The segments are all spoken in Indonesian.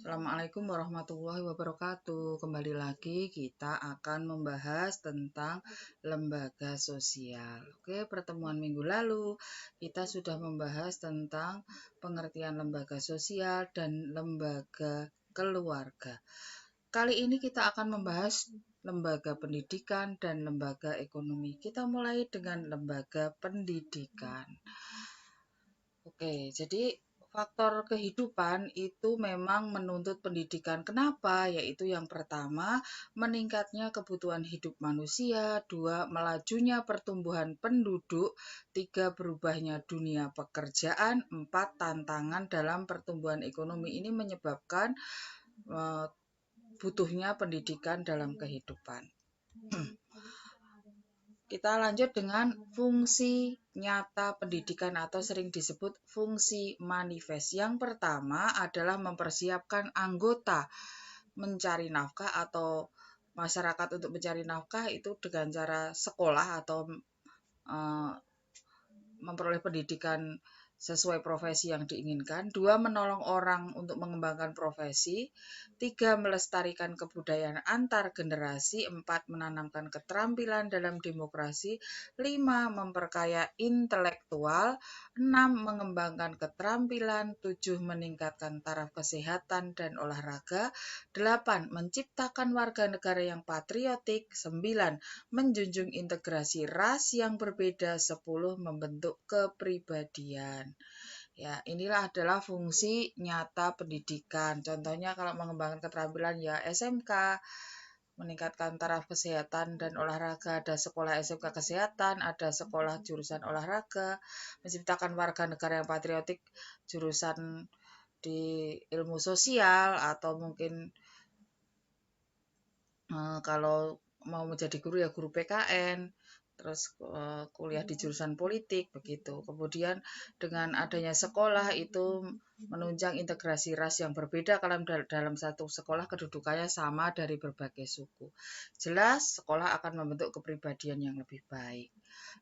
Assalamualaikum warahmatullahi wabarakatuh. Kembali lagi kita akan membahas tentang lembaga sosial. Oke, pertemuan minggu lalu kita sudah membahas tentang pengertian lembaga sosial dan lembaga keluarga. Kali ini kita akan membahas lembaga pendidikan dan lembaga ekonomi. Kita mulai dengan lembaga pendidikan. Oke, jadi faktor kehidupan itu memang menuntut pendidikan. Kenapa? Yaitu yang pertama, meningkatnya kebutuhan hidup manusia, dua, melajunya pertumbuhan penduduk, tiga, berubahnya dunia pekerjaan, empat, tantangan dalam pertumbuhan ekonomi. Ini menyebabkan butuhnya pendidikan dalam kehidupan. Kita lanjut dengan fungsi nyata pendidikan atau sering disebut fungsi manifest. Yang pertama adalah mempersiapkan anggota mencari nafkah atau masyarakat untuk mencari nafkah itu dengan cara sekolah atau memperoleh pendidikan sesuai profesi yang diinginkan. Dua, menolong orang untuk mengembangkan profesi. Tiga, melestarikan kebudayaan antar generasi. Empat, menanamkan keterampilan dalam demokrasi. Lima, memperkaya intelektual. Enam, mengembangkan keterampilan. Tujuh, meningkatkan taraf kesehatan dan olahraga. Delapan, menciptakan warga negara yang patriotik. Sembilan, menjunjung integrasi ras yang berbeda. 10, membentuk kepribadian. Ya, inilah adalah fungsi nyata pendidikan. Contohnya kalau mengembangkan keterampilan ya SMK, meningkatkan taraf kesehatan dan olahraga, ada sekolah SMK kesehatan, ada sekolah jurusan olahraga, menciptakan warga negara yang patriotik, jurusan di ilmu sosial, atau mungkin kalau mau menjadi guru ya guru PKN, terus kuliah di jurusan politik begitu. Kemudian dengan adanya sekolah itu menunjang integrasi ras yang berbeda kalau dalam satu sekolah kedudukannya sama dari berbagai suku. Jelas sekolah akan membentuk kepribadian yang lebih baik.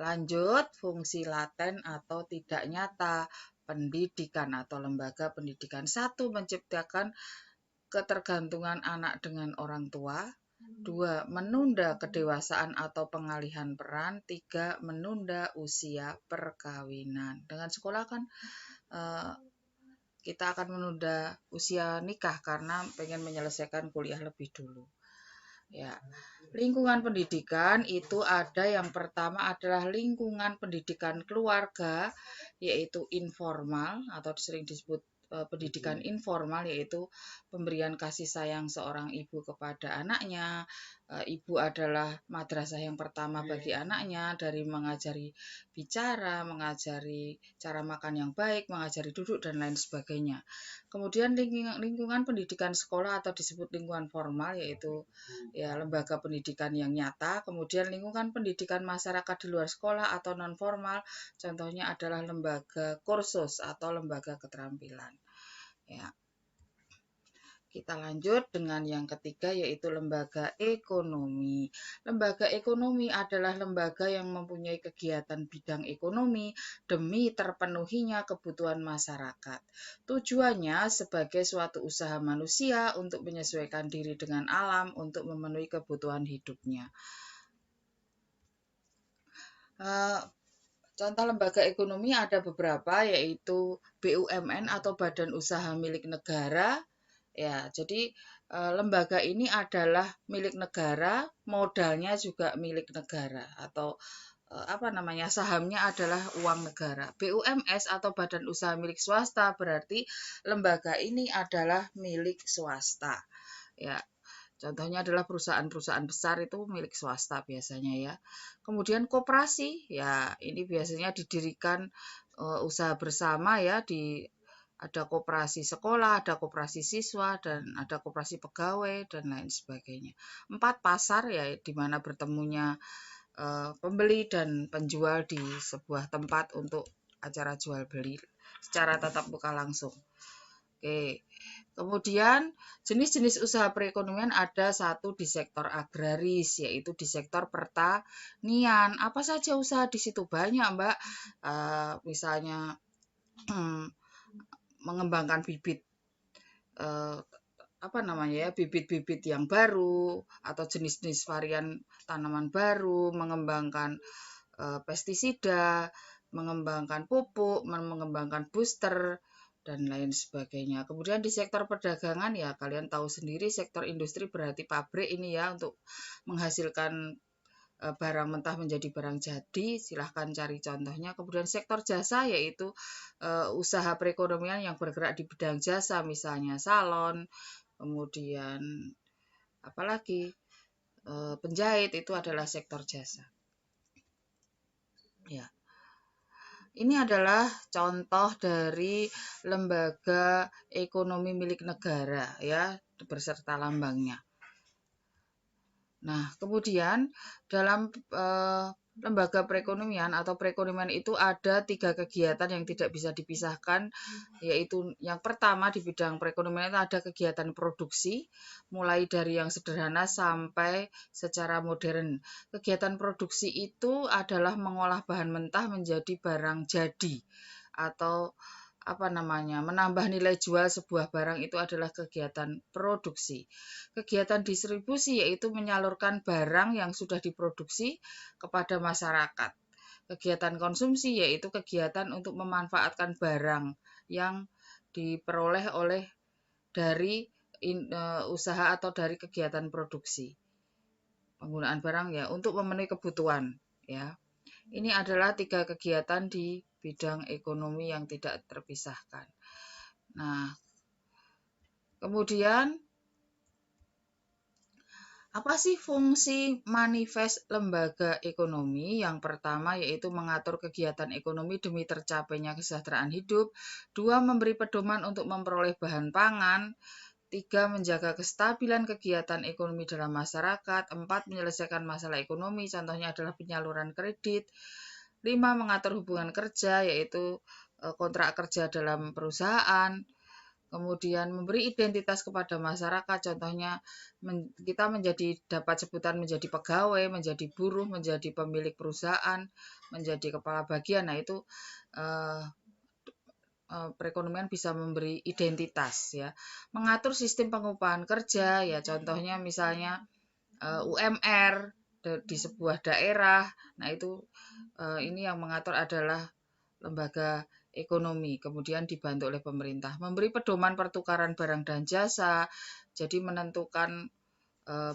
Lanjut, fungsi laten atau tidak nyata pendidikan atau lembaga pendidikan. Satu, menciptakan ketergantungan anak dengan orang tua. Dua, menunda kedewasaan atau pengalihan peran. Tiga, menunda usia perkawinan. Dengan sekolah kan kita akan menunda usia nikah karena pengen menyelesaikan kuliah lebih dulu. Ya, lingkungan pendidikan itu ada yang pertama adalah lingkungan pendidikan keluarga, yaitu informal atau sering disebut pendidikan informal, yaitu pemberian kasih sayang seorang ibu kepada anaknya. Ibu adalah madrasah yang pertama bagi anaknya, dari mengajari bicara, mengajari cara makan yang baik, mengajari duduk, dan lain sebagainya. Kemudian lingkungan pendidikan sekolah atau disebut lingkungan formal, yaitu ya lembaga pendidikan yang nyata. Kemudian lingkungan pendidikan masyarakat di luar sekolah atau non formal, contohnya adalah lembaga kursus atau lembaga keterampilan. Ya. Kita lanjut dengan yang ketiga, yaitu lembaga ekonomi. Lembaga ekonomi adalah lembaga yang mempunyai kegiatan bidang ekonomi demi terpenuhinya kebutuhan masyarakat. Tujuannya sebagai suatu usaha manusia untuk menyesuaikan diri dengan alam untuk memenuhi kebutuhan hidupnya. Contoh lembaga ekonomi ada beberapa, yaitu BUMN atau Badan Usaha Milik Negara. Ya, jadi lembaga ini adalah milik negara, modalnya juga milik negara, atau sahamnya adalah uang negara. BUMS atau Badan Usaha Milik Swasta berarti lembaga ini adalah milik swasta. Ya, contohnya adalah perusahaan-perusahaan besar itu milik swasta biasanya ya. Kemudian koperasi, ya ini biasanya didirikan usaha bersama ya, ada koperasi sekolah, ada koperasi siswa, dan ada koperasi pegawai, dan lain sebagainya. 4, pasar, ya di mana bertemunya pembeli dan penjual di sebuah tempat untuk acara jual beli secara tatap muka langsung. Oke. Kemudian jenis-jenis usaha perekonomian ada satu di sektor agraris, yaitu di sektor pertanian. Apa saja usaha di situ? Banyak, Mbak. Misalnya mengembangkan bibit apa namanya ya, bibit-bibit yang baru atau jenis-jenis varian tanaman baru, mengembangkan pestisida, mengembangkan pupuk, mengembangkan booster, dan lain sebagainya. Kemudian di sektor perdagangan ya kalian tahu sendiri sektor industri berarti pabrik ini ya untuk menghasilkan barang mentah menjadi barang jadi, silahkan cari contohnya. Kemudian sektor jasa yaitu usaha perekonomian yang bergerak di bidang jasa, misalnya salon, kemudian apalagi penjahit itu adalah sektor jasa. Ya. Ini adalah contoh dari lembaga ekonomi milik negara ya beserta lambangnya. Nah, kemudian dalam lembaga perekonomian atau perekonomian itu ada 3 kegiatan yang tidak bisa dipisahkan, yaitu yang pertama di bidang perekonomian itu ada kegiatan produksi, mulai dari yang sederhana sampai secara modern. Kegiatan produksi itu adalah mengolah bahan mentah menjadi barang jadi atau menambah nilai jual sebuah barang itu adalah kegiatan produksi. Kegiatan distribusi yaitu menyalurkan barang yang sudah diproduksi kepada masyarakat. Kegiatan konsumsi yaitu kegiatan untuk memanfaatkan barang yang diperoleh dari usaha atau dari kegiatan produksi. Penggunaan barang ya untuk memenuhi kebutuhan ya. Ini adalah 3 kegiatan di bidang ekonomi yang tidak terpisahkan. Nah, kemudian apa sih fungsi manifest lembaga ekonomi? Yang pertama yaitu mengatur kegiatan ekonomi demi tercapainya kesejahteraan hidup. 2, memberi pedoman untuk memperoleh bahan pangan. 3, menjaga kestabilan kegiatan ekonomi dalam masyarakat. 4, menyelesaikan masalah ekonomi, contohnya adalah penyaluran kredit. 5, mengatur hubungan kerja, yaitu kontrak kerja dalam perusahaan. Kemudian memberi identitas kepada masyarakat, contohnya kita dapat sebutan menjadi pegawai, menjadi buruh, menjadi pemilik perusahaan, menjadi kepala bagian. Nah, itu perekonomian bisa memberi identitas ya. Mengatur sistem pengupahan kerja, ya contohnya misalnya UMR di sebuah daerah. Nah, itu ini yang mengatur adalah lembaga ekonomi, kemudian dibantu oleh pemerintah. Memberi pedoman pertukaran barang dan jasa, jadi menentukan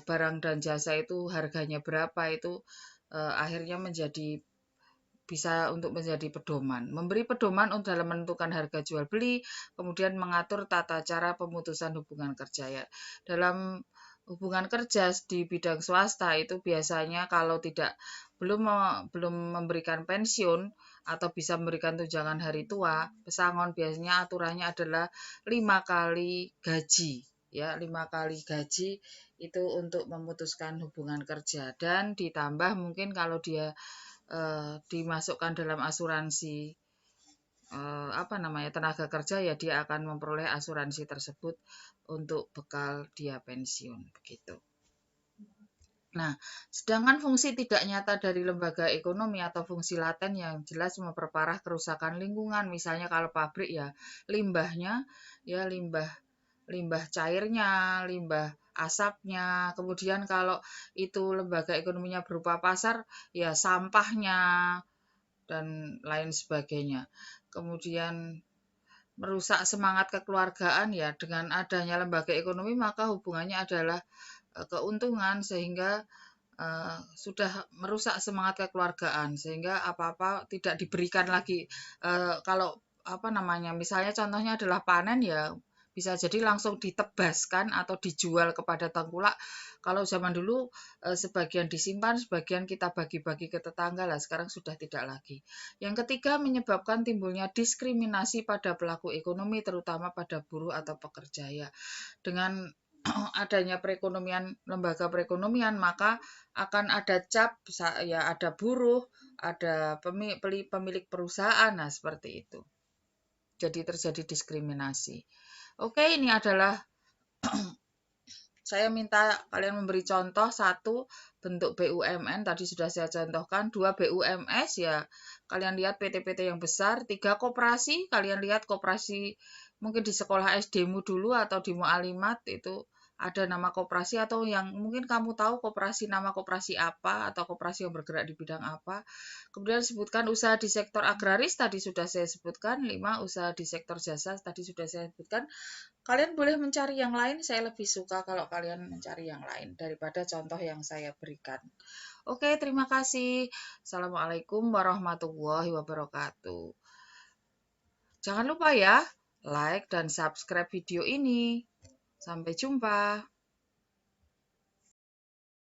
barang dan jasa itu harganya berapa, itu akhirnya bisa untuk menjadi pedoman. Memberi pedoman untuk dalam menentukan harga jual beli, kemudian mengatur tata cara pemutusan hubungan kerja ya. Dalam hubungan kerja di bidang swasta itu biasanya kalau belum memberikan pensiun atau bisa memberikan tunjangan hari tua, pesangon biasanya aturannya adalah 5 kali gaji ya, 5 kali gaji itu untuk memutuskan hubungan kerja, dan ditambah mungkin kalau dia dimasukkan dalam asuransi tenaga kerja ya dia akan memperoleh asuransi tersebut untuk bekal dia pensiun begitu. Nah, sedangkan fungsi tidak nyata dari lembaga ekonomi atau fungsi laten yang jelas memperparah kerusakan lingkungan. Misalnya kalau pabrik ya limbahnya ya limbah cairnya, limbah asapnya. Kemudian kalau itu lembaga ekonominya berupa pasar ya sampahnya dan lain sebagainya. Kemudian merusak semangat kekeluargaan ya dengan adanya lembaga ekonomi maka hubungannya adalah keuntungan sehingga sudah merusak semangat kekeluargaan sehingga apa-apa tidak diberikan lagi kalau misalnya contohnya adalah panen ya bisa jadi langsung ditebaskan atau dijual kepada tengkulak. Kalau zaman dulu sebagian disimpan, sebagian kita bagi-bagi ke tetangga lah, sekarang sudah tidak lagi. Yang ketiga, menyebabkan timbulnya diskriminasi pada pelaku ekonomi, terutama pada buruh atau pekerja ya. Dengan adanya lembaga perekonomian, maka akan ada cap, ya ada buruh, ada pemilik perusahaan, nah seperti itu. Jadi terjadi diskriminasi. Oke, ini adalah saya minta kalian memberi contoh. 1, bentuk BUMN tadi sudah saya contohkan. 2, BUMS ya kalian lihat PT-PT yang besar. 3, koperasi, kalian lihat koperasi mungkin di sekolah SD-mu dulu atau di Mu'alimat itu ada nama koperasi atau yang mungkin kamu tahu koperasi, nama koperasi apa atau koperasi yang bergerak di bidang apa. Kemudian sebutkan usaha di sektor agraris tadi sudah saya sebutkan, 5 usaha di sektor jasa tadi sudah saya sebutkan. Kalian boleh mencari yang lain, saya lebih suka kalau kalian mencari yang lain daripada contoh yang saya berikan. Oke, terima kasih. Assalamualaikum warahmatullahi wabarakatuh. Jangan lupa ya, like dan subscribe video ini. Sampai jumpa.